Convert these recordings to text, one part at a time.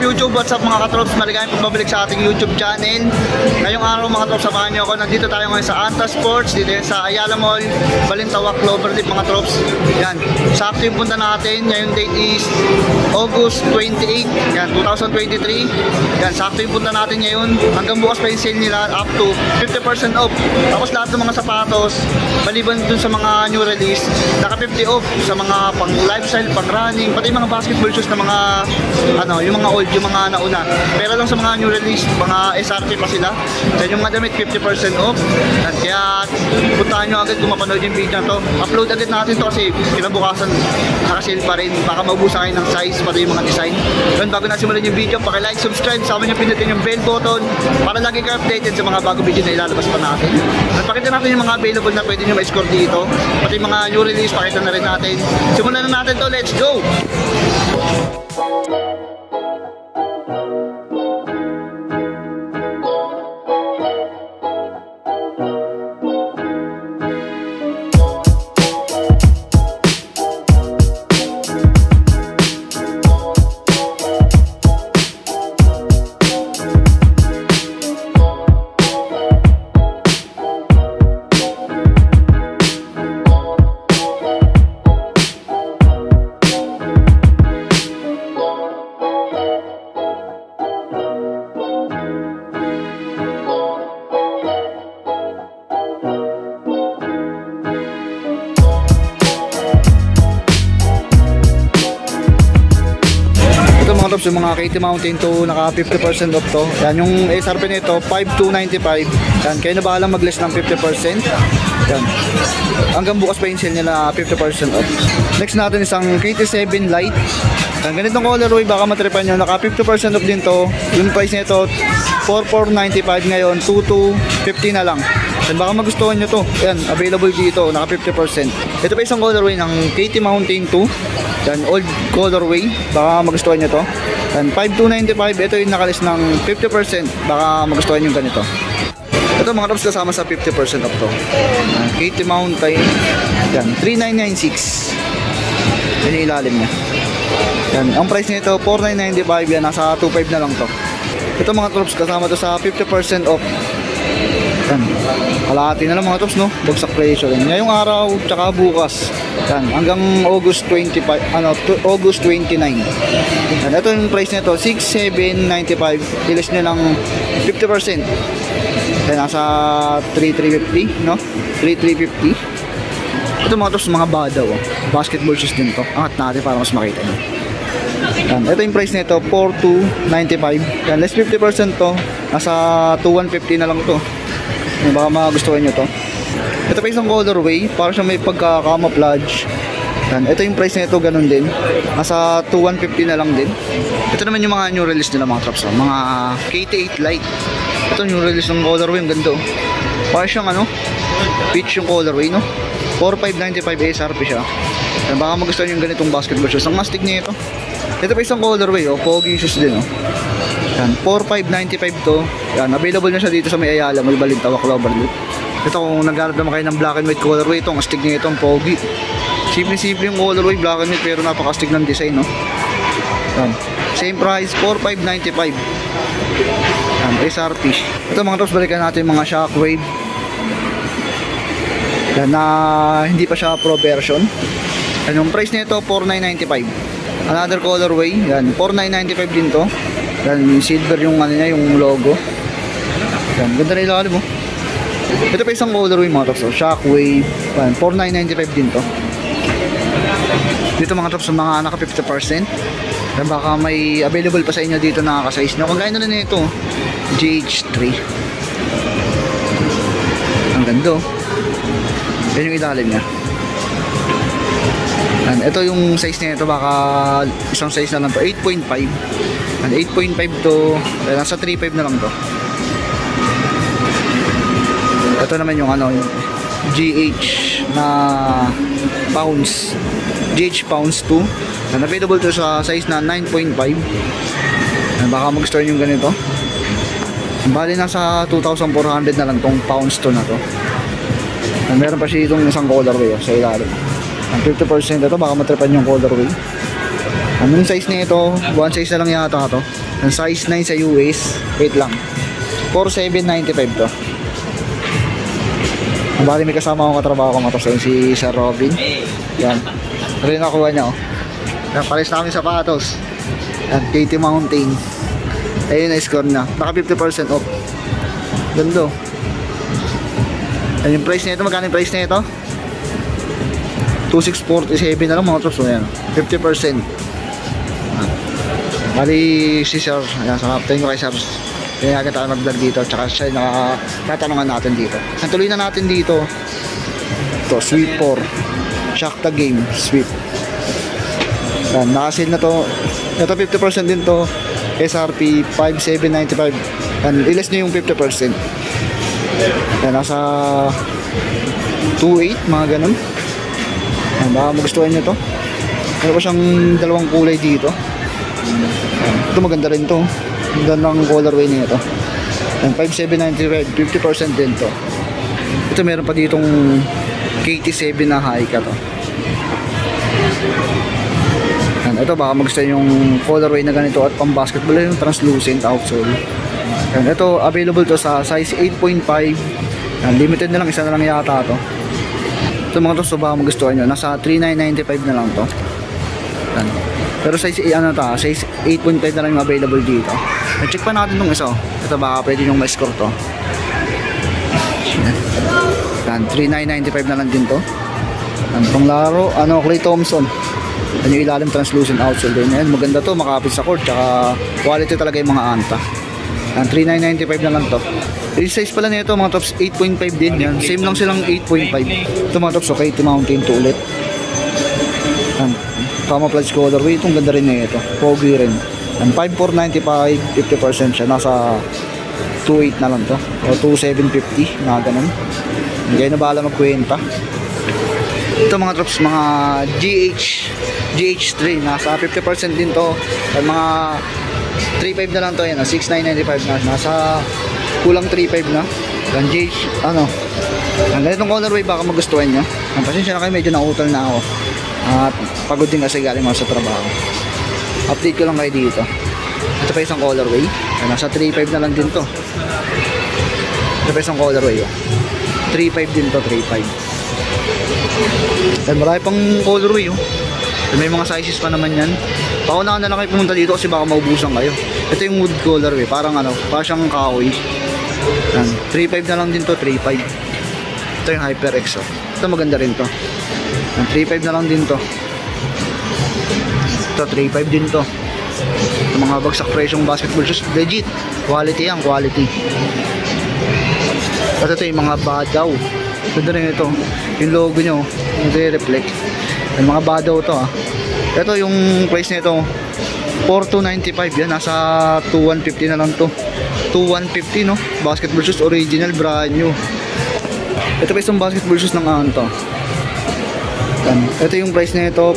YouTube? What's up mga katrops? Maligayang pagbabalik sa ating YouTube channel. Ngayong araw mga katrops, samahan nyo ako. Nandito tayo ngayon sa Anta Sports, dito sa Ayala Mall, Balintawak, Cloverleaf mga katrops. Yan, sakto yung punta natin. Ngayong date is August 28, yan, 2023. Yan, sakto yung punta natin ngayon. Hanggang bukas pa yung sale nila, up to 50% off. Tapos lahat ng mga sapatos, maliban dun sa mga new release, naka 50 off sa mga pang lifestyle, pang running, pati mga basketball shoes na mga ano, yung mga old, yung mga nauna. Pero lang sa mga new release, mga SRP pa sila. Then yung mga damit 50% off. At kaya puntahan nyo agad kung mapanood yung video na to. Upload agad natin to kasi kinabukasan nakasale pa rin. Baka maubusan kayo ng size, pati yung mga design. Then bago na simulan yung video, paki-like, subscribe, sama nyo pinutin yung bell button para lagi kayo updated sa mga bago video na ilalabas pa natin. At pakita natin yung mga available na pwede nyo ma-score dito. Pati mga new release, pakita na rin natin. Simulan na natin to, let's go! Yung mga KT Mountain to naka 50% off to. Yan yung SRP nito 5,295. Yan, kayo na bahala mag-less ng 50%. Yan. Hanggang bukas pa yung sale nila 50% off. Next natin isang KT7 Lite. Yan, ganitong colorway baka matripan nyo. Naka 50% off din to. Yung price nito 4,495 ngayon 2,250 na lang. Yan, baka magustuhan nyo to. Yan, available dito. Naka 50%. Ito pa isang colorway ng KT Mountain 2. Yan, old colorway. Baka magustuhan nyo to. Yan, 5,295. Ito yung nakalis ng 50%. Baka magustuhan yung ganito. Ito mga tops kasama sa 50% off to. KT Mountain. Yan, 3,996. Yan yung ilalim niya. Yan, ang price nito 4,995. Yan, nasa 2,500 na lang to. Ito mga tops kasama to sa 50% off. Yan, kalahati na lang mga tops, no? Bagsak presyo rin. Ngayong araw, tsaka bukas. Yan, hanggang August 25, August 29. Yan, ito yung price nito, 6,795. Ilis nyo lang 50%. Yan, nasa 3,350, no? 3,350. Ito mga tops, mga badaw. Basketball shoes din to. Angat natin para mas makita nyo. Yan, ito yung price nito, 4,295. Yan, less 50% to. Nasa 2,150 na lang to. Baka magustuhan nyo to. Ito pa isang colorway, para siyang may pagka-camouflage. Yan, ito yung price nito, ganun din. Nasa 2,150 na lang din. Ito naman yung mga new release nila mga traps, mga KT8 Lite. Ito new release ng colorway, ang ganda. Para siyang ano, peach yung colorway, no? 4,595 SRP siya. Yan, baka magustuhan yung ganitong basketball shoes. Ang mastig niya ito. Ito pa isang colorway, pogi shoes din, oh. Yan, 4,595 to. Yan, available na siya dito sa may Ayala Mall, Balintawak, Cloverleaf. Ito kung naghanap naman kayo ng black and white colorway, ito ang astig niya ito, ang pogi. Simple-simple yung colorway, black and white, pero napakastig ng design, no? Yan, same price, 4,595. Yan, SRP. Ito mga tops, balikan natin yung mga Shockwave. Yan, na hindi pa siya pro version. Yan, yung price nito 4,995. Another colorway, yan, 4,995 din to. Yan, silver yung ano niya, yung logo. Yan, ganda na ilalim mo. Ito pa isang colorway mga tops, Shockwave. Yan, 4,995 din to. Dito mga tops, mga naka 50%. Yan, baka may available pa sa inyo dito na nakaka-size nyo. Kung gaya na rin ito, GH3. Ang ganda. Yan yung ilalim niya. Yan, ito yung size niya ito, baka isang size na lang to, 8.5. 8.5 to, nasa 3.5 na lang to. Ito naman yung ano, GH na pounds, GH pounds 2. Available to sa size na 9.5. Baka magustuhan yung ganito. Bali nasa 2,400 na lang tong pounds to na to. Meron pa siya itong isang colorway sa ilalim. Ang 50% ito, baka matripan yung colorway. Anong size niya ito? One size na lang yata ito. Ang size 9 sa US. Wait lang. 4,795 to. Bali may kasama akong katrabaho ko mga tops. Si Sir Robin. Yan. Ito yung nakuha niya oh. Yan, pares namin sapatos. Yan, Katie Mountain. Ayun na score na. Naka 50% off. Ganda. Ayun yung price nito. Magkano yung price nito? 2,647 na lang mga tops. Ayan. 50%. Bali si Sir. Ayan, sa kaptain ko kay Sir. Kaya agad tayo mag-vlog dito. Tsaka siya yung nakatatanungan natin dito. Ang tuloy na natin dito. Ito, Sweep 4. Shock the game. Sweep. Yan, nakasil na to. Ito 50% din to. SRP 5,795. Yan, ilas nyo yung 50%. Yan, nasa 2,800 mga ganun. Yan, baka magustuhan nyo to. Meron pa siyang dalawang kulay dito. Yan, ito maganda rin to. Ganda ng colorway nito. Yan, 5,795. 50% din to. Ito meron pa ditong KT7 na high ka to. Yan, ito baka magustuhan yung colorway na ganito at pang basketball yung translucent outsole. Yan, ito available to sa size 8.5. Yan, limited na lang, isa na lang yata to. Ito mga to, so baka magustuhan nyo. Nasa 3,995 na lang to. Yan. Pero size ano ta, size 8.5 na lang yung available dito. I-check pa natin tong isa. Ito baka pwede yung ma-score to. Yan, 3,995 na lang din to. Yan, panglaro, ano, Klay Thompson. Yan yung ilalim translucent outsole din. Yan, maganda to, makapit sa court. Tsaka quality talaga yung mga anta. Yan, 3,995 na lang to. Yung size pala nito mga tops, 8.5 din. Yan, same lang silang 8.5. Ito mga tops, okay, Katie Mountain to ulit. Yan, camouflage colorway. Itong ganda rin na ito. Pogi rin. Yan, 5,495, 50% siya. Nasa 2,800 na lang to. O 2,750, na ganun. Hindi na bahala magkwenta. Ito mga drops, mga GH3, nasa 50% din to. At mga 3.5 na lang to, yan, 6,995 na. Nasa kulang 3.5 na. Yan, GH, ano. Ang ganitong colorway baka magustuhan nyo. Ang pasensya na kayo, medyo nautal na ako. At pagod din kasi galing ako sa trabaho. Update ko lang kayo dito. Ito pa isang colorway. Yan, nasa 3.5 na lang din to. Ito pa isang colorway. 3.5 din to, 3.5. Yan, marami pang colorway. May mga sizes pa naman yan. Paunahan na lang kayo pumunta dito kasi baka maubusan kayo. Ito yung wood colorway. Parang ano, parang siyang kahoy. Yan, 3.5 na lang din to, 3.5. Ito yung HyperX. Ito maganda rin to. Yan, 3.5 na lang din to. Ito, 3.5 din to. Ito mga bagsak presyong basketball shoes. Legit. Quality yan, quality. At ito yung mga badaw. Ganda rin ito. Yung logo nyo, nagre-reflect. Yung mga badaw to ah. Ito yung price nito 4,295 yan. Nasa 2,150 na lang to. 2,150 no. Basketball shoes original, brand new. Ito pa isang basketball shoes ng Anto. Yan. Ito yung price nito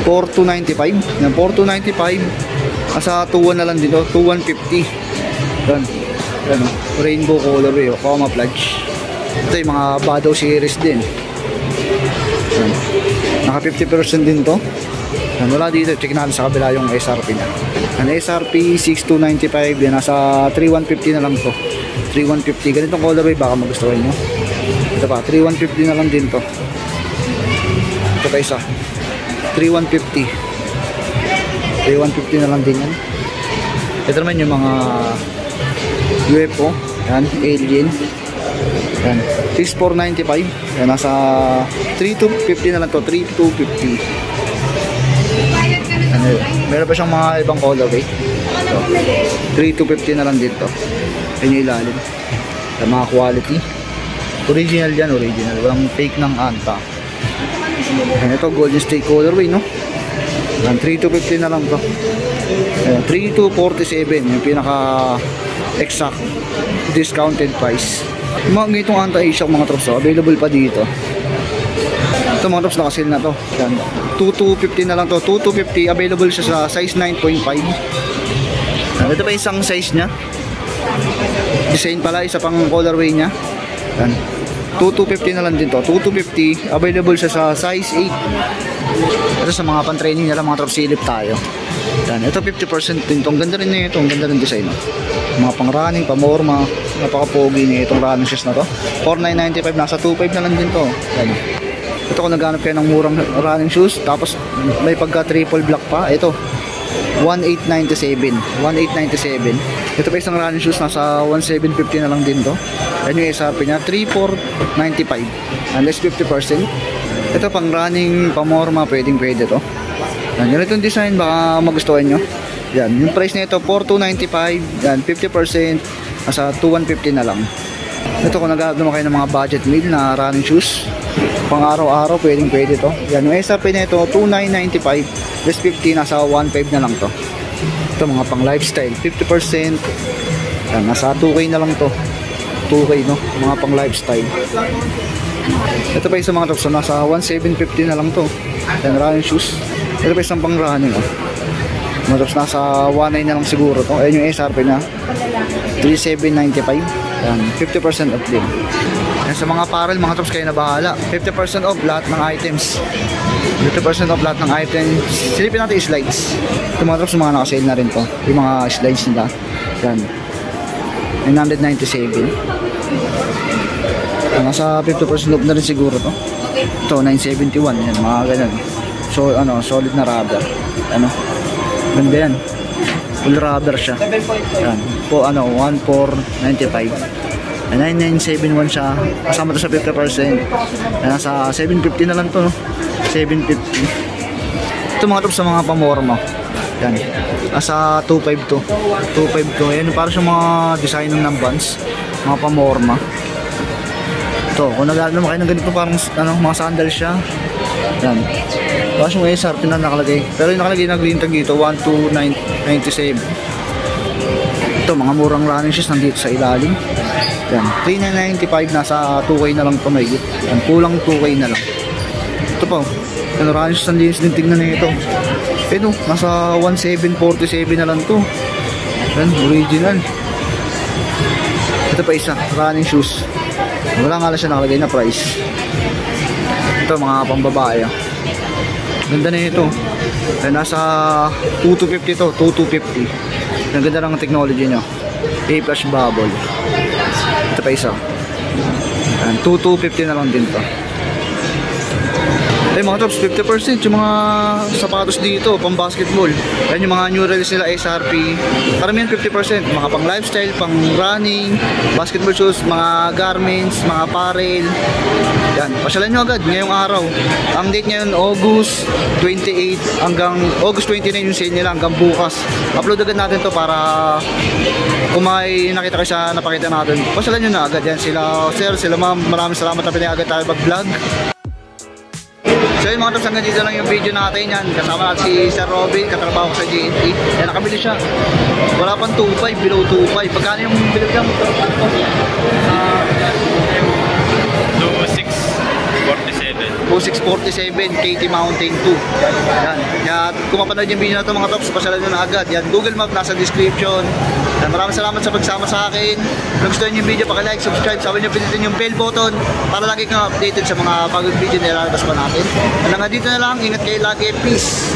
4,295. Yan, 4,295. Nasa 2,1 na lang dito. 2,150. Yan. Yan, rainbow colorway, camouflage. Ito yung mga Badaw series din. Yan. Naka 50% din to. Yan, wala dito. Check natin sa kabila yung SRP nya. Yan, SRP 6,295. Yan, nasa 3,150 na lang to. 3,150. Ganitong colorway baka magustuhan nyo. Ito pa, 3,150 na lang din to. Ito pa isa, 3,150. 3,150 na lang din yan. Ito naman yung mga UFO. Yan, alien. Yan, 6,495. Yan, nasa 3,250 na lang to. 3,250. Yan, meron pa siyang mga ibang colorway. So, 3,250 na lang dito. Yan yung ilalim. Yan, mga quality. Original yan, original. Walang fake ng Anta. Yan, ito Golden State colorway, no? Yan, 3,250 na lang to. Yan, 3,247. Yung pinaka exact discounted price. Yung mga ganitong Anta-Asia mga trops, available pa dito. Ito mga trops, nakasil na to. Yan, 2,250 na lang to. 2,250, available siya sa size 9.5. Ito pa isang size nya. Design pala, isa pang colorway nya. Yan, 2,250 na lang din to. 2,250, available siya sa size 8. Ito sa mga pan-training nila mga trops, silip tayo. Yan, ito 50% din to. Ang ganda rin nito, ang ganda rin design. Mga pang running, pamorma, napaka-pogi niya itong running shoes na to. 4,995, nasa 2,500 na lang din to. Yan. Ito kung naghanap kayo ng murang running shoes, tapos may pagka triple black pa, ito 1,897. 1,897. Ito pa isang running shoes, nasa 1,750 na lang din to. Yan yung SRP niya, 3,495. Unless 50%. Ito pang running, pamorma, pwede to. Yan, ganito yung design, baka magustuhan nyo. Yan, yung price nito 4,295. Yan, 50%, nasa 2,150 na lang. Ito kung naghahanap naman kayo ng mga budget meal na running shoes, pang araw-araw, pwede to. Yan, yung SRP nito 2,995. Less 50, nasa 1,500 na lang to. Ito mga pang lifestyle, 50%. Yan, nasa 2K na lang to. 2K, no? Mga pang lifestyle. Ito pa isang mga tops, so nasa 1,750 na lang to. Yan, running shoes. Ito pa isang pang running, oh. Mga tops, nasa 1,900 na lang siguro to. Ayan yung SRP na 3,795. Yan, 50% off din. Yan, sa mga apparel, mga tops, kayo na bahala. 50% off lahat ng items. 50% off lahat ng items. Silipin natin yung slides. Ito mga tops, mga nakasale na rin to. Yung mga slides nila. Yan, 997. Nasa 50% off na rin siguro to. Ito 971, yan, mga ganun. So solid na rubber. Ganda yan. Full rubber siya. Yan. Po 1495. 9971 siya. Kasama to sa 50%. Nasa 750 na lang to, no? 750. Ito mga top sa mga pamorma. Yan. Nasa 252. 252. Yan, para sa mga design ng buns, mga pamorma. Ito, kung nag-aaral naman kayo ng ganito, parang mga sandals siya. Yan. Tapos yung SRP na nakalagay. Pero yung nakalagay na green tag dito, 1,297. Ito, mga murang running shoes nandito sa ilalim. Yan, 3,995, nasa 2K na lang ito, may git. Yan, kulang 2K na lang. Ito pa, yung running shoes nandito din, tignan na ito. Ito, nasa 1,747 na lang ito. Yan, original. Ito pa isa, running shoes. Wala nga lang siya nakalagay na price. Ito, mga pambabae. Ganda na ito. Yan, nasa 2,250 to, 2,250. Ang ganda ng technology nyo. A-flash bubble. Ito pa isa. 2,250 na lang din to. Ay mga tops, 50% yung mga sapatos dito, pang basketball. Yan yung mga new release nila, SRP. Karamihan 50%, mga pang lifestyle, pang running, basketball shoes, mga garments, mga apparel. Yan, pasyalan nyo agad ngayong araw. Ang date ngayon, August 28 hanggang August 29 yung sale nila hanggang bukas. Upload agad natin to para kung may nakita kayo sa napakita natin, pasyalan nyo na agad. Yan, sila sir, sila ma'am, maraming salamat na pinay agad tayo mag-vlog. So yun mga tops, hanggang dito lang yung video natin. Yan, kasama natin si Sir Robin, katrabaho ko sa GNT. Yan, nakabili siya. Wala pang 2.5, below 2.5. Pagkano yung bilog niya? 2647 KT Mountain 2. Yan. Yan. Kung mapanood yung video na ito mga tops, pasyalan nyo na agad. Yan. Google Map nasa description. Yan. Maraming salamat sa pagsama sa akin. Kung gusto nyo yung video, paki-like, subscribe. Sabi nyo, pinitin yung bell button para lagi kang updated sa mga bagong video na ilalabas pa natin. Hanggang dito na lang. Ingat kayo lagi. Peace.